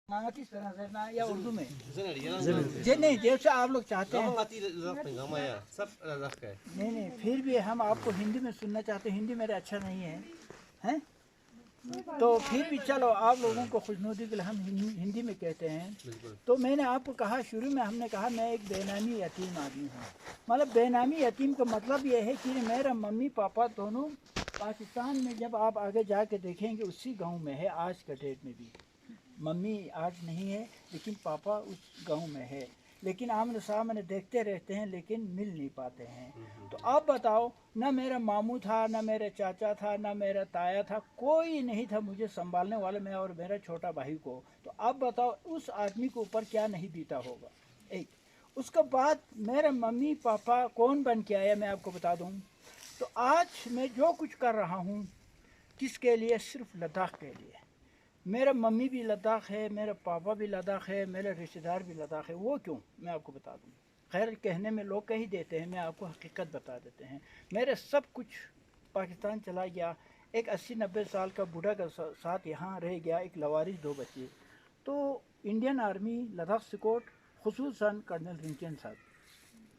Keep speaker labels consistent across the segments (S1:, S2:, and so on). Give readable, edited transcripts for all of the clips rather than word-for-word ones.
S1: किस तरह से ना या उर्दू में जी नहीं जैसे आप लोग चाहते हैं नहीं फिर भी हम आपको हिंदी में सुनना चाहते हैं। हिंदी मेरा अच्छा नहीं है हैं तो फिर भी चलो आप लोगों को खुशनुदी के लिए हम हिंदी में कहते हैं। तो मैंने आपको कहा शुरू में हमने कहा मैं एक बेनामी यतीम आदमी हूँ। मतलब बेनामी यतीम का मतलब ये है कि मेरा मम्मी पापा दोनों पाकिस्तान में, जब आप आगे जाके देखेंगे उसी गांव में है आज के डेट में भी। मम्मी आज नहीं है लेकिन पापा उस गांव में है, लेकिन आमने सामने देखते रहते हैं लेकिन मिल नहीं पाते हैं। तो आप बताओ, ना मेरा मामू था, ना मेरा चाचा था, ना मेरा ताया था, कोई नहीं था मुझे संभालने वाला, मैं और मेरा छोटा भाई को। तो आप बताओ उस आदमी के ऊपर क्या नहीं बीता होगा। एक उसके बाद मेरे मम्मी पापा कौन बन के आया मैं आपको बता दूं। तो आज मैं जो कुछ कर रहा हूं किसके लिए? सिर्फ लद्दाख के लिए। मेरा मम्मी भी लद्दाख है, मेरा पापा भी लद्दाख है, मेरे रिश्तेदार भी लद्दाख है। वो क्यों मैं आपको बता दूं। खैर कहने में लोग कह ही देते हैं, मैं आपको हकीकत बता देते हैं। मेरे सब कुछ पाकिस्तान चला गया। एक 80-90 साल का बूढ़ा का साथ यहाँ रह गया, एक लवारिस 2 बच्चे। तो इंडियन आर्मी लद्दाख सिकोट खुसूसन कर्नल रिंचन साहब,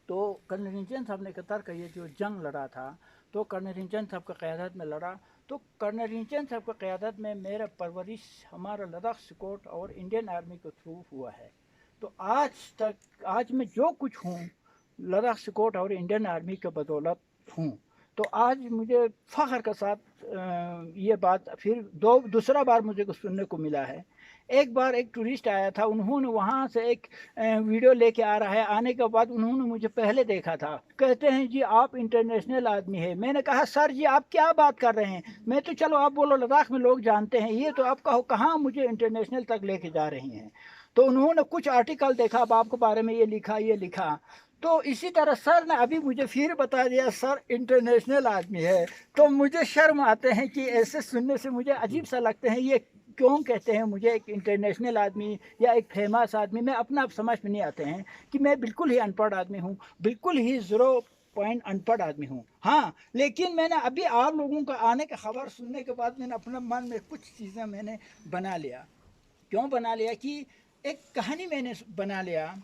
S1: तो कर्नल रिंचन साहब ने कतर का ये जो जंग लड़ा था, तो कर्नल रिंचन साहब का क़यादत में लड़ा। तो कर्नल रिंचन साहब की क़यादत में मेरा परवरिश हमारा लद्दाख सिकोट और इंडियन आर्मी के थ्रू हुआ है। तो आज तक आज मैं जो कुछ हूँ लद्दाख सिकोट और इंडियन आर्मी के बदौलत हूँ। तो आज मुझे फ़ख्र के साथ ये बात फिर दूसरा बार मुझे सुनने को मिला है। एक बार एक टूरिस्ट आया था, उन्होंने वहाँ से एक वीडियो लेके आ रहा है। आने के बाद उन्होंने मुझे पहले देखा था, कहते हैं जी आप इंटरनेशनल आदमी है। मैंने कहा सर जी आप क्या बात कर रहे हैं, मैं तो चलो आप बोलो लद्दाख में लोग जानते हैं, ये तो आप कहो कहाँ मुझे इंटरनेशनल तक लेके जा रही हैं। तो उन्होंने कुछ आर्टिकल देखा, अब आपके बारे में ये लिखा। तो इसी तरह सर ने अभी मुझे फिर बता दिया सर इंटरनेशनल आदमी है। तो मुझे शर्म आते हैं कि ऐसे सुनने से मुझे अजीब सा लगते हैं, ये क्यों कहते हैं मुझे एक इंटरनेशनल आदमी या एक फेमस आदमी। मैं अपना आप समझ में नहीं आते हैं कि मैं बिल्कुल ही अनपढ़ आदमी हूँ, बिल्कुल ही 0 अनपढ़ आदमी हूँ। हाँ, लेकिन मैंने अभी आप लोगों का आने की खबर सुनने के बाद मैंने अपने मन में कुछ चीज़ें मैंने बना लिया। क्यों बना लिया कि एक कहानी मैंने बना लिया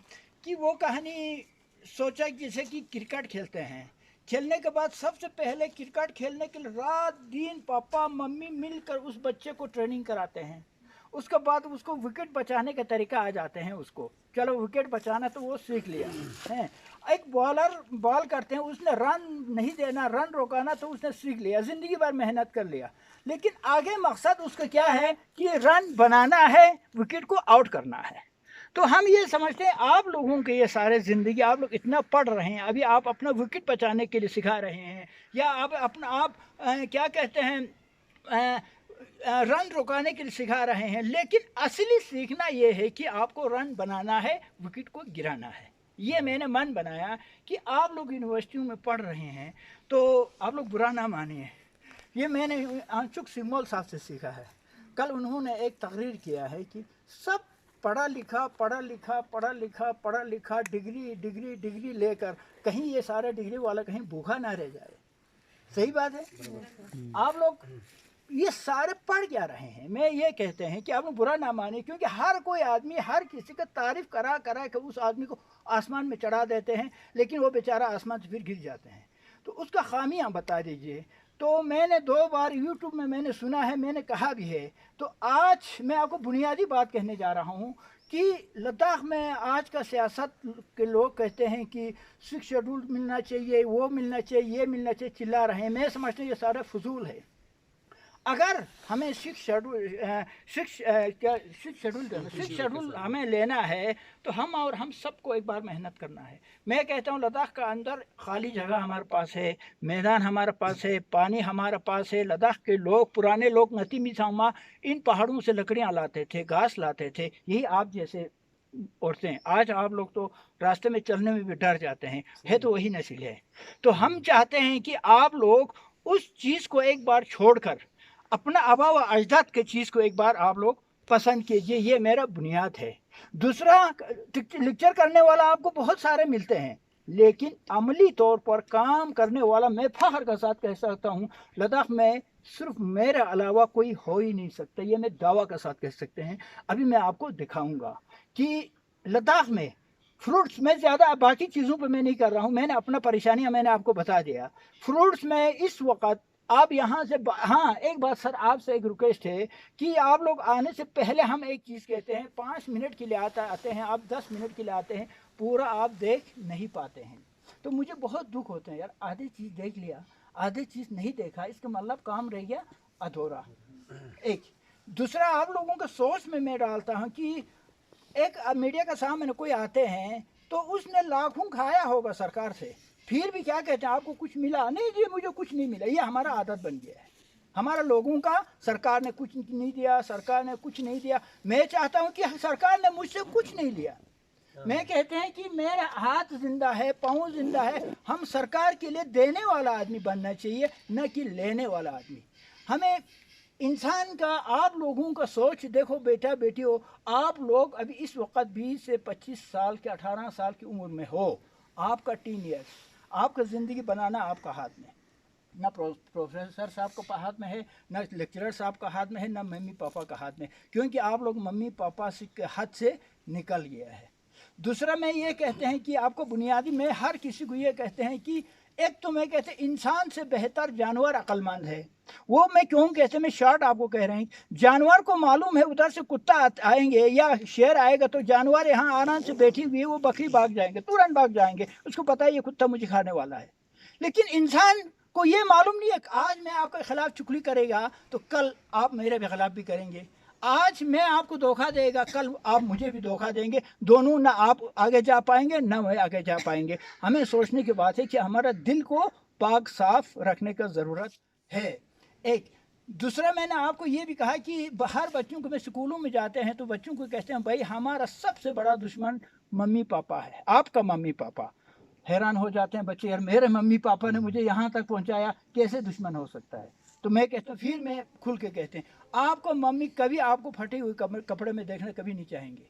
S1: कि वो कहानी सोचा जैसे कि क्रिकेट खेलते हैं, खेलने के बाद सबसे पहले क्रिकेट खेलने के लिए रात दिन पापा मम्मी मिलकर उस बच्चे को ट्रेनिंग कराते हैं। उसके बाद उसको विकेट बचाने का तरीका आ जाते हैं, उसको चलो विकेट बचाना तो वो सीख लिया है। एक बॉलर बॉल करते हैं, उसने रन नहीं देना, रन रोकाना तो उसने सीख लिया, ज़िंदगी भर मेहनत कर लिया। लेकिन आगे मकसद उसका क्या है कि रन बनाना है, विकेट को आउट करना है। तो हम ये समझते हैं आप लोगों के ये सारे ज़िंदगी आप लोग इतना पढ़ रहे हैं, अभी आप अपना विकेट बचाने के लिए सिखा रहे हैं, या आप क्या कहते हैं रन रोकाने के लिए सिखा रहे हैं। लेकिन असली सीखना ये है कि आपको रन बनाना है, विकेट को गिराना है। ये मैंने मन बनाया कि आप लोग यूनिवर्सिटियों में पढ़ रहे हैं तो आप लोग बुरा ना मानिए। ये मैंने आंचुक सिमोल साहब से सीखा है। कल उन्होंने एक तकरीर किया है कि सब पढ़ा लिखा डिग्री लेकर कहीं ये सारे डिग्री वाला कहीं भूखा ना रह जाए। सही बात है। आप लोग ये सारे पढ़ क्या रहे हैं, मैं ये कहते हैं कि आप लोग बुरा ना माने, क्योंकि हर कोई आदमी हर किसी का तारीफ करा के उस आदमी को आसमान में चढ़ा देते हैं, लेकिन वो बेचारा आसमान से फिर गिर जाते हैं। तो उसका खामियां बता दीजिए। तो मैंने 2 बार यूट्यूब में मैंने सुना है, मैंने कहा भी है। तो आज मैं आपको बुनियादी बात कहने जा रहा हूँ कि लद्दाख में आज का सियासत के लोग कहते हैं कि 6 शेड्यूल मिलना चाहिए, वो मिलना चाहिए, ये मिलना चाहिए, चिल्ला रहे हैं। मैं समझता हूँ ये सारा फजूल है। अगर हमें 6 शेड्यूल हमें लेना है तो हम सबको एक बार मेहनत करना है। मैं कहता हूँ लद्दाख का अंदर खाली जगह हमारे पास है, मैदान हमारे पास है, पानी हमारे पास है। लद्दाख के लोग, पुराने लोग नती मिसामा इन पहाड़ों से लकड़ियाँ लाते थे, घास लाते थे, यही आप जैसे औरतें। आज आप लोग तो रास्ते में चलने में भी डर जाते हैं, है तो वही नस्ल है। तो हम चाहते हैं कि आप लोग उस चीज़ को एक बार छोड़कर अपना आबा व अजदाद के चीज़ को एक बार आप लोग पसंद कीजिए। ये मेरा बुनियाद है। दूसरा, लेक्चर करने वाला आपको बहुत सारे मिलते हैं, लेकिन अमली तौर पर काम करने वाला मैं फ़ख्र के साथ कह सकता हूँ लद्दाख में सिर्फ मेरे अलावा कोई हो ही नहीं सकता, ये मैं दावा के साथ कह सकते हैं। अभी मैं आपको दिखाऊंगा कि लद्दाख में फ्रूट्स में ज़्यादा बाकी चीज़ों पे मैं नहीं कर रहा हूँ, मैंने अपना परेशानियाँ मैंने आपको बता दिया। फ्रूट्स में इस वक्त आप यहाँ से हाँ, एक बात सर आपसे एक रिक्वेस्ट है कि आप लोग आने से पहले हम एक चीज़ कहते हैं, 5 मिनट के लिए आते हैं, आप 10 मिनट के लिए आते हैं, पूरा आप देख नहीं पाते हैं। तो मुझे बहुत दुख होते हैं यार, आधी चीज़ देख लिया, आधी चीज़ नहीं देखा, इसका मतलब काम रह गया अधूरा। एक दूसरा आप लोगों के सोच में मैं डालता हूँ कि एक मीडिया का सामने कोई आते हैं तो उसने लाखों खाया होगा सरकार से, फिर भी क्या कहते हैं आपको कुछ मिला नहीं जी, मुझे कुछ नहीं मिला। ये हमारा आदत बन गया है हमारा लोगों का, सरकार ने कुछ नहीं दिया, सरकार ने कुछ नहीं दिया। मैं चाहता हूं कि सरकार ने मुझसे कुछ नहीं लिया, मैं कहते हैं कि मेरा हाथ जिंदा है, पाँव जिंदा है। हम सरकार के लिए देने वाला आदमी बनना चाहिए, न कि लेने वाला आदमी। हमें इंसान का, आप लोगों का सोच देखो बेटा बेटियों, आप लोग अभी इस वक्त 20 से 25 साल के 18 साल की उम्र में हो, आपका टीन ईयर्स, आपका ज़िंदगी बनाना आपका हाथ में, ना प्रोफेसर साहब का हाथ में है, ना लेक्चरर साहब का हाथ में है, ना मम्मी पापा का हाथ में, क्योंकि आप लोग मम्मी पापा के हाथ से निकल गया है। दूसरा मैं ये कहते हैं कि आपको बुनियादी, मैं हर किसी को ये कहते हैं कि एक तो मैं कहते इंसान से बेहतर जानवर अक्लमंद है। वो मैं क्यों कहते, मैं शॉर्ट आपको कह रहे हैं, जानवर को मालूम है उधर से कुत्ता आएंगे या शेर आएगा तो जानवर यहाँ आराम से बैठी हुई है, वो बकरी भाग जाएंगे, तुरंत भाग जाएंगे, उसको पता है ये कुत्ता मुझे खाने वाला है। लेकिन इंसान को ये मालूम नहीं है, आज मैं आपके खिलाफ चुगली करेगा तो कल आप मेरे भी खिलाफ भी करेंगे, आज मैं आपको धोखा देगा कल आप मुझे भी धोखा देंगे, दोनों ना आप आगे जा पाएंगे ना मैं आगे जा पाएंगे। हमें सोचने की बात है कि हमारा दिल को पाक साफ रखने का ज़रूरत है। एक दूसरा मैंने आपको ये भी कहा कि हर बच्चों को, मैं स्कूलों में जाते हैं तो बच्चों को कहते हैं भाई हमारा सबसे बड़ा दुश्मन मम्मी पापा है, आपका मम्मी पापा। हैरान हो जाते हैं बच्चे, यार मेरे मम्मी पापा ने मुझे यहाँ तक पहुँचाया, कैसे दुश्मन हो सकता है। तो मैं कहता हूँ, फिर मैं खुल के कहते हैं, आपको मम्मी कभी आपको फटे हुए कपड़े में देखना कभी नहीं चाहेंगे।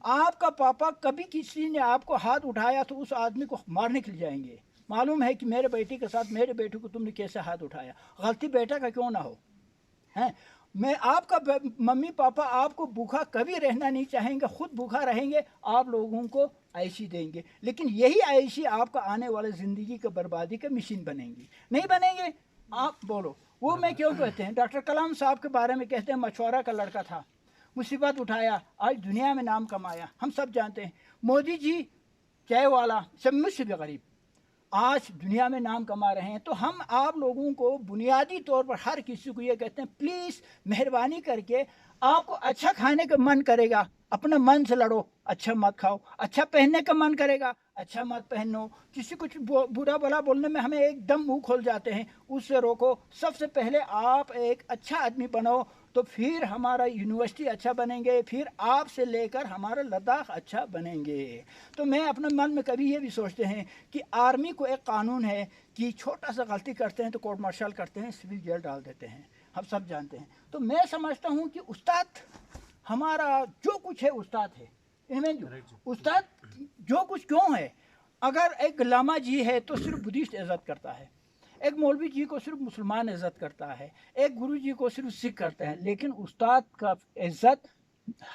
S1: आपका पापा कभी किसी ने आपको हाथ उठाया तो उस आदमी को मारने के लिए जाएंगे। मालूम है कि मेरे बेटे के साथ मेरे बेटे को तुमने कैसे हाथ उठाया, गलती बेटा का क्यों ना हो, हैं। मैं आपका मम्मी पापा आपको भूखा कभी रहना नहीं चाहेंगे, खुद भूखा रहेंगे, आप लोगों को ऐशी देंगे, लेकिन यही ऐशी आपका आने वाले ज़िंदगी का बर्बादी का मशीन बनेंगी, नहीं बनेंगे। आप बोलो, वो मैं क्यों कहते हैं, डॉक्टर कलाम साहब के बारे में कहते हैं मछुआरा का लड़का था, मुसीबत उठाया, आज दुनिया में नाम कमाया, हम सब जानते हैं। मोदी जी चाय वाला, सब मुझसे भी गरीब, आज दुनिया में नाम कमा रहे हैं। तो हम आप लोगों को बुनियादी तौर पर हर किसी को ये कहते हैं, प्लीज़ मेहरबानी करके, आपको अच्छा खाने का मन करेगा अपने मन से लड़ो, अच्छा मत खाओ। अच्छा पहनने का मन करेगा, अच्छा मत पहनो। किसी कुछ बुरा भला बोलने में हमें एकदम मुंह खोल जाते हैं, उससे रोको। सबसे पहले आप एक अच्छा आदमी बनो, तो फिर हमारा यूनिवर्सिटी अच्छा बनेंगे, फिर आपसे लेकर हमारा लद्दाख अच्छा बनेंगे। तो मैं अपने मन में कभी ये भी सोचते हैं कि आर्मी को एक कानून है कि छोटा सा गलती करते हैं तो कोर्ट मार्शल करते हैं, सिविल जेल डाल देते हैं, हम सब जानते हैं। तो मैं समझता हूँ कि उस्ताद हमारा जो कुछ है उस्ताद है, उस्ताद जो कुछ क्यों है। अगर एक लामा जी है तो सिर्फ बुद्धिस्ट इज्जत करता है, एक मौलवी जी को सिर्फ मुसलमान इज्जत करता है, एक गुरु जी को सिर्फ सिख करते हैं, लेकिन उस्ताद का इज्जत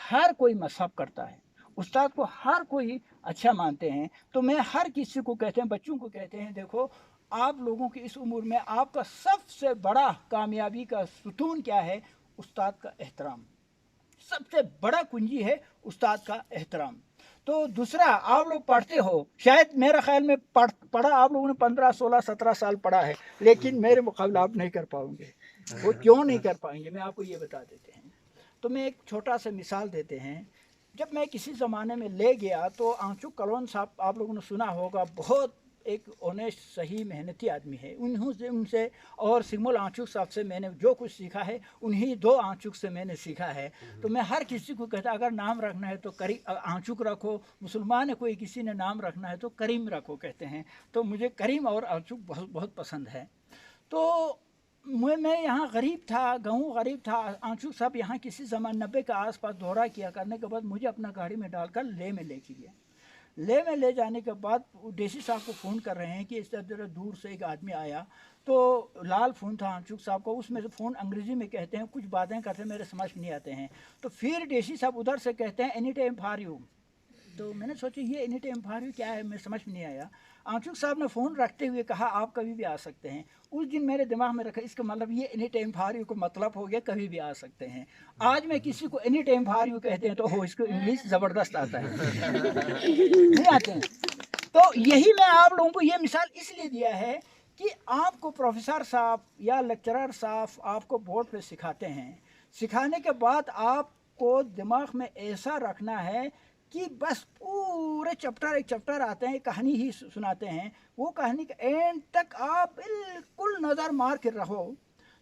S1: हर कोई मजहब करता है, उस्ताद को हर कोई अच्छा मानते हैं। तो मैं हर किसी को कहते हैं, बच्चों को कहते हैं, देखो आप लोगों की इस उम्र में आपका सबसे बड़ा कामयाबी का सुतून क्या है, उस्ताद का एहतराम। सबसे बड़ा कुंजी है उस्ताद का एहतराम। तो दूसरा, आप लोग पढ़ते हो, शायद मेरा ख्याल में पढ़ा आप लोगों ने 15, 16, 17 साल पढ़ा है, लेकिन मेरे मुकाबले आप नहीं कर पाओगे। वो क्यों नहीं कर पाएंगे, मैं आपको ये बता देते हैं। तो मैं एक छोटा सा मिसाल देते हैं। जब मैं किसी ज़माने में ले गया तो आंचू कलोन साहब आप लोगों ने सुना होगा, बहुत एक ऑनेस्ट सही मेहनती आदमी है, उनसे और सिमोल आंचुक साहब से मैंने जो कुछ सीखा है, उन्हीं दो आंचुक से मैंने सीखा है। तो मैं हर किसी को कहता, अगर नाम रखना है तो आंचुक रखो, मुसलमान है कोई किसी ने नाम रखना है तो करीम रखो कहते हैं। तो मुझे करीम और आंचुक बहुत बहुत पसंद है। तो मैं यहाँ गरीब था, गाँव गरीब था। आंचुक साहब यहाँ किसी ज़मान 90 के आसपास दौरा किया करने के बाद मुझे अपना गाड़ी में डालकर ले में लेके गया। ले में ले जाने के बाद डेसी साहब को फ़ोन कर रहे हैं कि इस तरह दूर से एक आदमी आया, تو لال فون تھا آنچوک صاحب کو, اس میں سے فون انگریزی میں کہتے ہیں, کچھ باتیں کرتے ہیں میرے سمجھ نہیں آتے ہیں. تو پھر ڈیسی صاحب ادھر سے کہتے ہیں اینی ٹائم فار یو. تو میں نے سوچا یہ اینی ٹائم فار یو کیا ہے, میں سمجھ میں نہیں آیا. آنچوک صاحب نے فون رکھتے ہوئے کہا آپ کبھی بھی آ سکتے ہیں. اس دن میرے دماغ میں رکھا اس کا مطلب یہ اینی ٹائم فار یو کو مطلب ہو گیا کبھی بھی آ سکتے ہیں. آج میں کسی کو اینی ٹائم فار یو کہتے ہیں تو اس کو انگلش زبردست آتا ہے, نہیں آتے ہیں. تو یہی میں آپ لوگوں کو یہ مثال اس لیے دیا ہے کہ آپ کو پروفیسر صاحب یا لیکچرر صاحب آپ کو بورڈ پہ سکھاتے ہیں, سکھانے کے بعد آپ کو دماغ میں ایسا رکھنا ہے کہ بس پورے چپٹر ایک چپٹر آتے ہیں, کہانی ہی سناتے ہیں, وہ کہانی کے اینڈ تک آپ بالکل نظر مار کے رہو.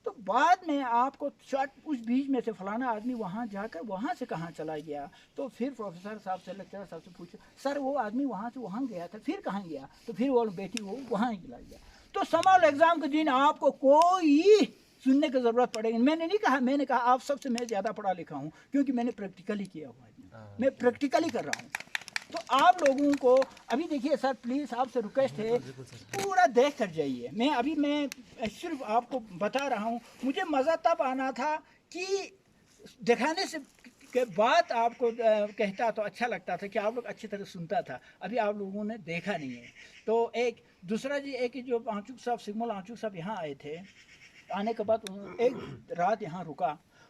S1: تو بعد میں آپ کو شاید اس بیچ میں سے فلانا آدمی وہاں جا کر وہاں سے کہاں چلا گیا, تو پھر پروفیسر صاحب سے لیکچرر صاحب سے پوچھو سر وہ آدمی وہاں سے وہاں گیا تھا پھر کہاں گیا, تو پھر وہ بیٹی وہ وہاں ہی چلا گیا. تو سمر ایگزام کے دن آپ کو کوئی سننے کی ضرورت پڑے گی. میں نے نہیں کہا, میں نے کہا آپ سب سے میں زیادہ پڑھا لکھا ہوں کیونکہ میں نے پریکٹیکلی کیا ہوا ہے, میں پریکٹیکلی کر رہا ہوں. تو آپ لوگوں کو ابھی دیکھیے سر پلیز آپ سے ریکویسٹ ہے پورا دیکھ کر جائیے. میں صرف آپ کو بتا رہا ہوں, مجھے مزہ تب آنا تھا کہ دکھانے سے کے بعد آپ کو کہتا تو اچھا لگتا تھا کہ آپ لوگ اچھی طرح سنتا تھا. ابھی آپ لوگوں نے دیکھا نہیں ہے. تو ایک دوسرا جی ایک جو آنچوک صاحب سگمل آنچوک صاحب یہاں آئے تھے, آنے کے بعد ایک رات یہاں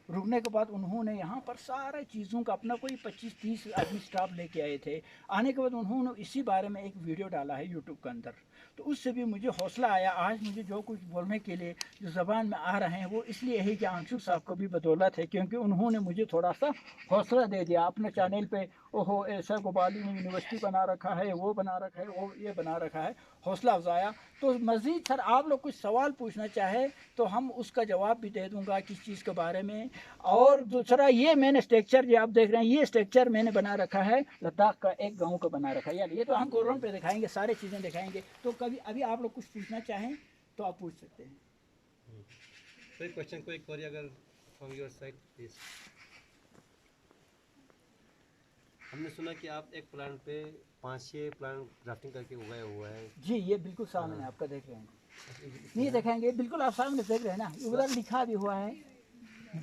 S1: رکنے کے بعد انہوں نے یہاں پر سارے چیزوں کا اپنا کوئی 25-30 آدمی سٹاف لے کے آئے تھے. آنے کے بعد انہوں نے اسی بارے میں ایک ویڈیو ڈالا ہے یوٹیوب کے اندر. تو اس سے بھی مجھے حوصلہ آیا. آج مجھے جو کچھ بولنے کے لیے جو زبان میں آ رہے ہیں وہ اس لیے ہے کہ آنچوک صاحب کو بھی بدولت ہے, کیونکہ انہوں نے مجھے تھوڑا سا حوصلہ دے دیا. اپنے چینل پہ اوہو ایسا گوبالی نے یونیورسٹی بنا رکھا ہے, وہ بنا رکھا ہے, وہ یہ بنا رکھا ہے, حوصلہ افزایا. تو مزید سر آپ لوگ کچھ سوال پوچھنا چاہے تو ہم اس کا جواب بھی دے دوں گا کس چیز کے بارے میں. اور دوسرا یہ میں نے اسٹرکچر جو آپ دیکھ رہے ہیں یہ اسٹرکچر میں نے بنا رکھا ہے لداخ کا ایک گاؤں کا بنا رکھا ہے. یار یہ تو ہم گورن پہ دکھائیں گے, سارے چیزیں دکھائیں گے. تو کبھی ابھی آپ لوگ کچھ پوچھنا چاہیں تو آپ پوچھ سکتے ہیں.
S2: کوئی کوشچن کوئی کوری اگر فرام یور سائڈ پلیز. ہم نے سنا کہ آپ ایک پلانٹ پہ 5-6 پلانٹ گرافٹنگ کر کے اگایا ہوا ہے.
S1: جی یہ بالکل سامنے آپ کا دیکھ رہے ہیں, نہیں دکھائیں گے بالکل آپ سامنے دیکھ رہے ہیں نا, ادھر لکھا بھی ہوا ہے.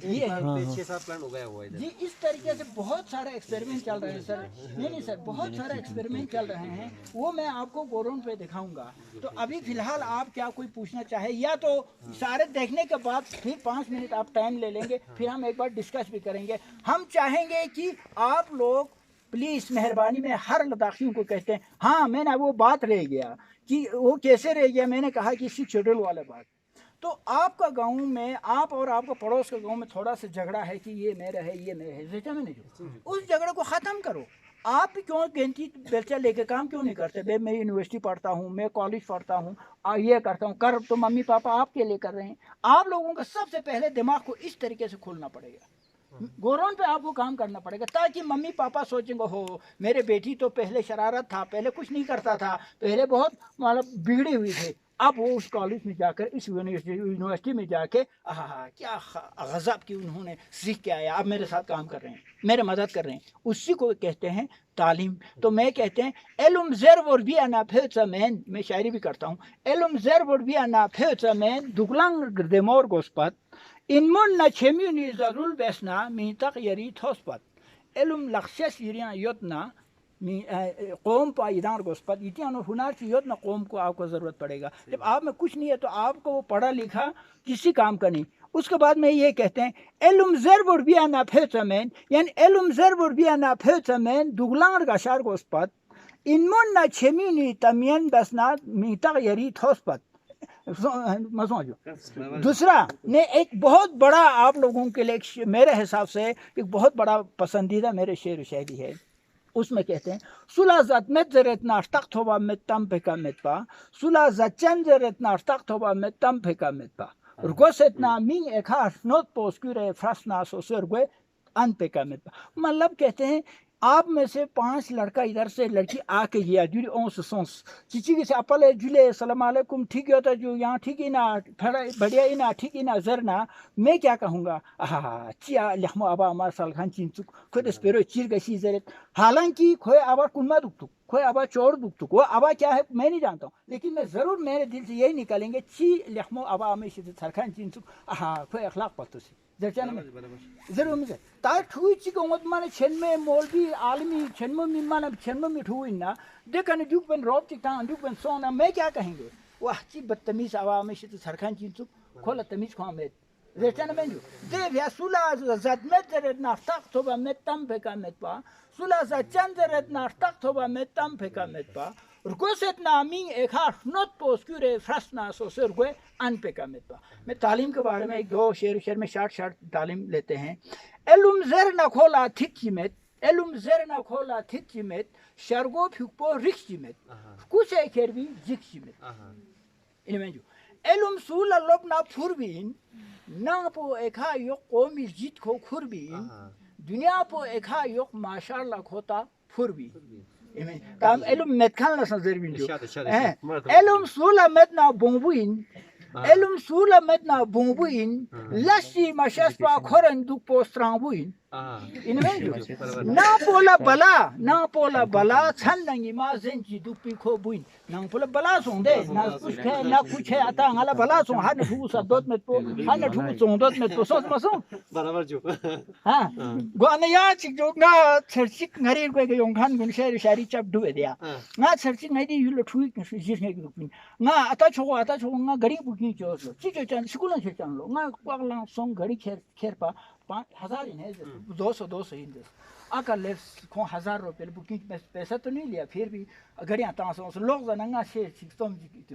S1: یہ ہے
S2: 6-7 پلانٹ اگایا ہوا ہے
S1: جی. اس طریقے سے بہت سارے ایکسپیریمنٹ چل رہے ہیں سر. نہیں سر بہت سارے ایکسپیریمنٹ چل رہے ہیں, وہ میں آپ کو گورن پہ دکھاؤں گا. تو ابھی فی الحال آپ کیا کوئی پوچھنا چاہے, یا تو سارے دیکھنے کے بعد پھر 5 منٹ آپ ٹائم لے لیں گے, پھر ہم ایک بار ڈسکس بھی کریں گے. ہم چاہیں گے کہ آپ لوگ پلیز مہربانی میں ہر لداخیوں کو کہتے ہیں. ہاں میں نے وہ بات رہ گیا کہ وہ کیسے رہ گیا, میں نے کہا کہ اسی شیڈول والا بات. تو آپ کا گاؤں میں آپ اور آپ کا پڑوس کے گاؤں میں تھوڑا سا جھگڑا ہے کہ یہ میرا ہے یہ میرا ہے, دیکھا میں نے جو اس جھگڑے کو ختم کرو. آپ کیوں گنتی بیلچہ لے کے کام کیوں نہیں کرتے؟ بھائی میں یونیورسٹی پڑھتا ہوں, میں کالج پڑھتا ہوں, یہ کرتا ہوں, کر تو ممی پاپا آپ کے لیے کر رہے ہیں. آپ لوگوں کا سب سے پہلے دماغ کو اس طریقے سے کھولنا پڑے گا, گورن پہ آپ کو کام کرنا پڑے گا, تاکہ ممی پاپا سوچیں گے ہو میرے بیٹی تو پہلے شرارت تھا, پہلے کچھ نہیں کرتا تھا, پہلے بہت مطلب بگڑی ہوئی تھے, اب وہ اس کالج میں جا کر اس یونیورسٹی میں جا کے کیا غضب کی انہوں نے سیکھ کے آیا, اب میرے ساتھ کام کر رہے ہیں, میرے مدد کر رہے ہیں. اسی کو کہتے ہیں تعلیم. تو میں کہتے ہیں علم زر ور بھی انا پھیچمین, میں شاعری بھی کرتا ہوں. علم زر ور بھی انا پھیچمین دگلنگ دمور گوسپت انمون نہ چھمیونی ضرور بیسنا می تک یری تھوسپت. علم لخصیس یریاں یوتنا قوم پا ادار گوسپت اتیانو ہنار کی یوتنا قوم کو آپ کو ضرورت پڑے گا. جب آپ میں کچھ نہیں ہے تو آپ کو وہ پڑھا لکھا کسی کام کا نہیں. اس کے بعد میں یہ کہتے ہیں علم ضرور بھی انا پھیچمین, یعنی علم ضرور بھی انا پھیچمین دگلنگ گاشار گوسپت انمون نہ چھمینی تمین بسنا می تک یری تھوسپت. دوسرا نے ایک بہت بڑا آپ لوگوں کے لیے میرے حساب سے ایک بہت بڑا پسندیدہ میرے شعر و شاعری ہے. اس میں کہتے ہیں سلا زت مت زرت ناشتق تھوبا مت تم پھکا مت پا سلا زت چن زرت ناشتق تھوبا مت تم پھکا مت پا رگوستنا مین ایک ہاش نوت پوسکورے فرسنا سو سرگوے ان پھکا مت پا. مطلب کہتے ہیں आप में से 5 लड़का इधर से लड़की आके गया जुली 11 sens चिची के से अपले जुले सलाम अलैकुम ठीक होता जो यहाँ ठीक ही ना थोड़ा बढ़िया ही ना ठीक ही ना जरना मैं क्या कहूँगा चिया लहमो अबा हमार सलखान चिंचुक खुद स्पेरो चिर गसी जरत हालांकि खोए अबा कुन्मा दुखतुक खोए अबा चोर दुखतुक वो अबा क्या है मैं नहीं जानता हूँ लेकिन मैं ज़रूर मेरे दिल से यही निकालेंगे ची लहमो अबा हमें सलखान चिंचुक खोए अखलाक पत्तो से जरचान में ज़रूर मुझे तार ठुई चिको मत माने छन में मौलवी आलमी छन में माने छन में ठुई ना देखने दुख बन रोब चिकता दुख बन सोना मैं क्या कहेंगे वाह ची बदतमीज आवाम में से सरखान चिंचुक खोला तमीज को हमें जरचान में जो दे या सुला ज़द में जरे नाफ्ताक थोबा में तम पे का में पा सुला ज़द चंद जरे नाफ्ताक थोबा में तम पे का में पा रुकोसेट नामिंग एक हार नोट पोस्क्यूरे फ्रस्टना सोसर कोई अन पे का में पा मैं तालीम के बारे में एक दो शेर में शार्ट तालीम लेते हैं एलुम ज़र न खोला थिक चिमेत एलुम ज़र न खोला थिक चिमेत शर्गो फिक्पो रिक्स चिमेत कुछ एक खेर भी जिक चिमेत इनमें जो एलुम सूला लोब ना फुरबीन ना पो एका यो कौमी जीत को खुरबीन दुनिया पो एका यो माशाल्लाह खोता फुरबीन काम एलुम मेतखान लसन जरबिन जो एलुम सूला मेत ना बोंबुइन एलुम सूला मेत ना बोंबुइन लस्सी मशस्पा खोरन दुख पोस्ट्रांबुइन इनमें जो ना पोला बला छन नंगी मा जेंची दुपी खो बुइन ना पोला बला सोंदे ना कुछ है आता ngala बला सों हा ठु सदोत में तो हा ठु सोंदोत में तो सोच मसो
S2: बराबर जो
S1: हां गोने या चिक जो ना छरचिक ngari को के योंखान गुन शेर शारी चप दुए दिया ना छरचिक ngadi युलो ठुई के जिस ने दुपी ना आता छो ना गड़ी बुकी जो चिचो चन स्कूल से चन लो ना पगला सोंग गड़ी खेर पा 5,000 है 200 ही आकर ले को 1000 रुपए बुकिंग में पैसा तो नहीं लिया फिर भी अगर यहाँ तांसों से लोग जनंगा शेर सिस्टम जी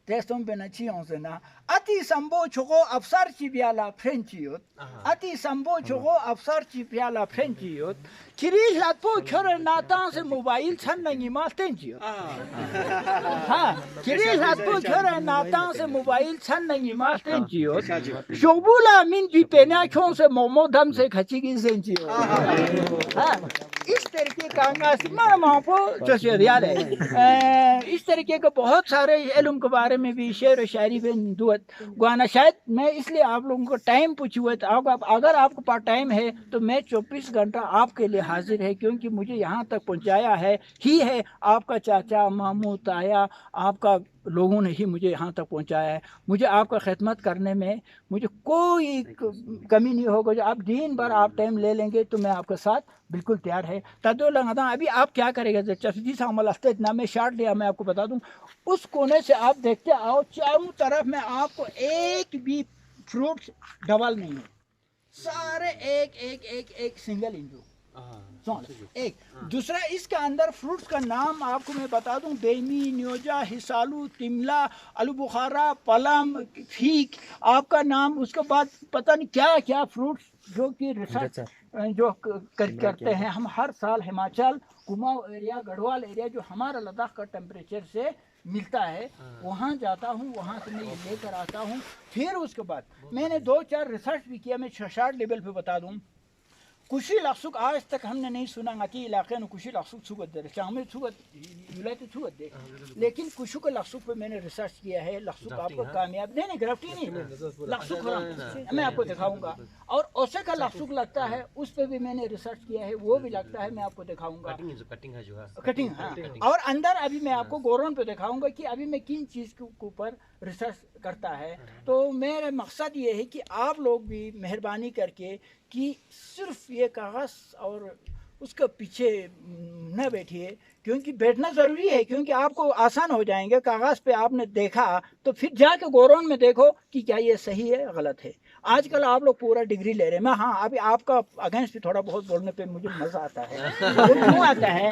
S1: टेस्टों पे न चियों से ना अति संभव छोको अफसर चिबियाला फ्रेंचियोत अति संभव छोको अफसर चिबियाला फ्रेंचियोत किरी लातो छोरे नाता से मोबाइल छन नहीं मारते चियोत हाँ किरी लातो छोरे नाता से मोबाइल छन नहीं मारते चियोत शोबुला मिन जी पेना छों से मोमो दम से खची की सेंचियोत हाँ इस तरीके का इस तरीके के बहुत सारे इल्म के बारे में भी शेर व शायरी पे दुआत गाना शायद मैं इसलिए आप लोगों को टाइम पूछी हुआ था अगर आपको पास टाइम है तो मैं 24 घंटा आपके लिए हाजिर है क्योंकि मुझे यहाँ तक पहुँचाया है आपका चाचा मामू ताया आपका लोगों ने ही मुझे यहाँ तक पहुँचाया है मुझे आपका खिदमत करने में मुझे कोई कमी नहीं होगा जो आप दिन भर आप टाइम ले लेंगे तो मैं आपके साथ बिल्कुल तैयार है तदो लगा अभी आप क्या करेगा चफजी सामल इतना मैं शार्ट लिया मैं आपको बता दूं उस कोने से आप देखते आओ चारों तरफ में आपको एक भी फ्रूट्स डबल नहीं है सारे एक सिंगल इंजू एक दूसरा इसका अंदर फ्रूट्स का नाम आपको मैं बता दूं बेमी न्योजा हिसालू तिमला आलू बुखारा पलम फीक आपका नाम उसके बाद पता नहीं क्या क्या फ्रूट्स जो कि रिसर्च जो करते हैं हम हर साल हिमाचल कुमाऊं एरिया गढ़वाल एरिया जो हमारा लद्दाख का टेम्परेचर से मिलता है वहाँ जाता हूँ वहाँ से मैं ये लेकर आता हूँ फिर उसके बाद मैंने 2-4 रिसर्च भी किया मैं शार्ट लेवल पे बता दूँ कुशी लक्सुक आज तक हमने नहीं सुना कि इलाके में कुशी लक्सुक छुगत दे शामिल छुगत यूलाइट छुगत दे लेकिन कुशु के लक्सुक पे मैंने रिसर्च किया है लक्सुक आपको कामयाब नहीं ग्राफ्टिंग नहीं लक्सुक मैं आपको दिखाऊंगा और ओसे का लक्सुक लगता है उस पे भी मैंने रिसर्च किया है वो भी लगता है मैं आपको दिखाऊंगा कटिंग हाँ और अंदर अभी मैं आपको गोरन पे दिखाऊंगा कि अभी मैं किन चीज़ के ऊपर रिसर्च करता है तो मेरा मकसद ये है कि आप लोग भी मेहरबानी करके कि सिर्फ ये कागज़ और उसके पीछे न बैठिए क्योंकि बैठना ज़रूरी है क्योंकि आपको आसान हो जाएंगे कागज़ पे आपने देखा तो फिर जाके गोरौन में देखो कि क्या ये सही है गलत है आजकल आप लोग पूरा डिग्री ले रहे हैं मैं हाँ अभी आपका अगेंस्ट भी थोड़ा बहुत बोलने पे मुझे मज़ा आता है क्यों आता है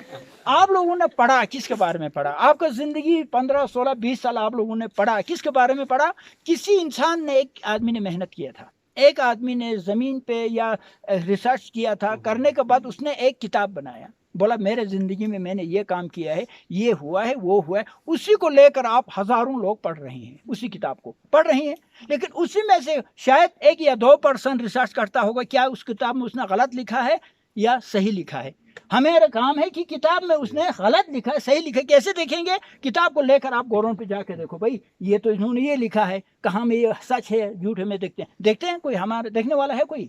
S1: आप लोगों ने पढ़ा किसके बारे में पढ़ा आपका ज़िंदगी 15, 16, 20 साल आप लोगों ने पढ़ा किसके बारे में पढ़ा किसी इंसान ने एक आदमी ने मेहनत किया था एक आदमी ने ज़मीन पे या रिसर्च किया था करने के बाद उसने एक किताब बनाया बोला मेरे ज़िंदगी में मैंने ये काम किया है ये हुआ है वो हुआ है उसी को लेकर आप हज़ारों लोग पढ़ रहे हैं उसी किताब को पढ़ रहे हैं लेकिन उसी में से शायद 1 या 2% रिसर्च करता होगा क्या उस किताब में उसने गलत लिखा है یا صحیح لکھا ہے. ہمارا کام ہے کہ کتاب میں اس نے غلط لکھا ہے صحیح لکھا ہے. کیسے دیکھیں گے؟ کتاب کو لے کر آپ گوروں پہ جا کے دیکھو بھائی یہ تو انہوں نے یہ لکھا ہے, کہاں میں یہ سچ ہے جھوٹ ہے, میں دیکھتے ہیں کوئی ہمارا دیکھنے والا ہے کوئی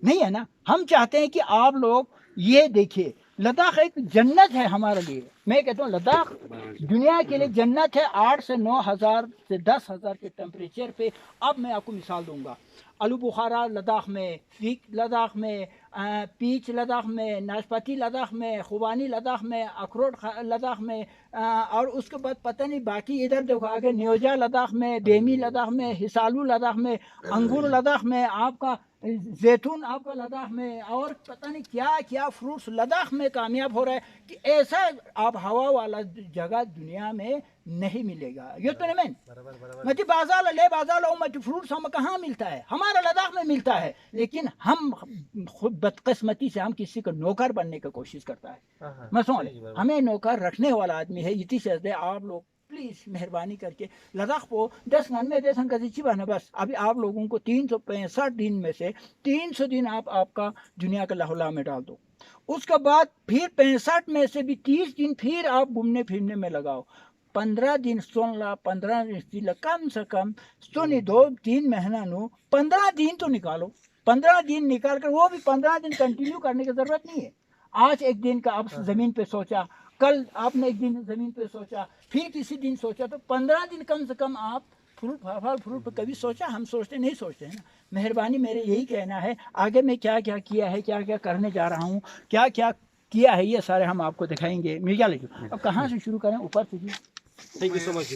S1: نہیں ہے نا. ہم چاہتے ہیں کہ آپ لوگ یہ دیکھیے, لداخ ایک جنت ہے ہمارے لیے. میں کہتا ہوں لداخ دنیا کے لیے جنت ہے. 8 سے 9 ہزار سے 10 ہزار کے ٹیمپریچر پہ. اب میں آپ کو مثال دوں گا. آلو بخارا لداخ میں, پیک لداخ میں, پیچ لداخ میں, ناشپاتی لداخ میں, خوبانی لداخ میں, اخروٹ لداخ میں, اور اس کے بعد پتہ نہیں باقی ادھر دیکھو آگے نیوجا لداخ میں, بیمی لداخ میں, حسالو لداخ میں, انگور لداخ میں, آپ کا زیتون آپ کا لداخ میں, اور پتہ نہیں کیا کیا فروٹس لداخ میں کامیاب ہو رہا ہے کہ ایسا آب ہوا والا جگہ دنیا میں نہیں ملے گا. یہ تو نہیں مجھے بازار لے بازار مجھے فروٹس ہم کہاں ملتا ہے؟ ہمارا لداخ میں ملتا ہے. لیکن ہم خود بدقسمتی سے ہم کسی کو نوکر بننے کی کوشش کرتا ہے. میں سمجھ ہمیں نوکر رکھنے والا آدمی ہے. اتی سے آپ لوگ پلیز مہربانی کر کے لداخ کو 10 من میں دے سنگ بنا. بس ابھی آپ لوگوں کو 365 دن میں سے 300 دن آپ کا دنیا کا لہولہ میں ڈال دو. اس کے بعد پھر 65 میں سے بھی 30 دن پھر آپ گھومنے پھرنے میں لگاؤ. 15 دن سن لا, 15 دن کم سے کم سونی 2-3 مہینہ نو 15 دن تو نکالو. 15 دن نکال کر وہ بھی 15 دن کنٹینیو کرنے کی ضرورت نہیں ہے. آج ایک دن کا آپ زمین پہ سوچا, کل آپ نے ایک دن زمین پہ سوچا, پھر کسی دن سوچا, تو 15 دن کم سے کم آپ فروٹ پہ کبھی سوچا؟ ہم سوچتے نہیں سوچتے ہیں نا. مہربانی میرے یہی کہنا ہے. آگے میں کیا کیا کیا ہے, کیا کیا کرنے جا رہا ہوں, کیا کیا کیا ہے, یہ سارے ہم آپ کو دکھائیں گے. میڈیا لے اب کہاں سے شروع کریں؟ اوپر سے.
S2: Thank you so much.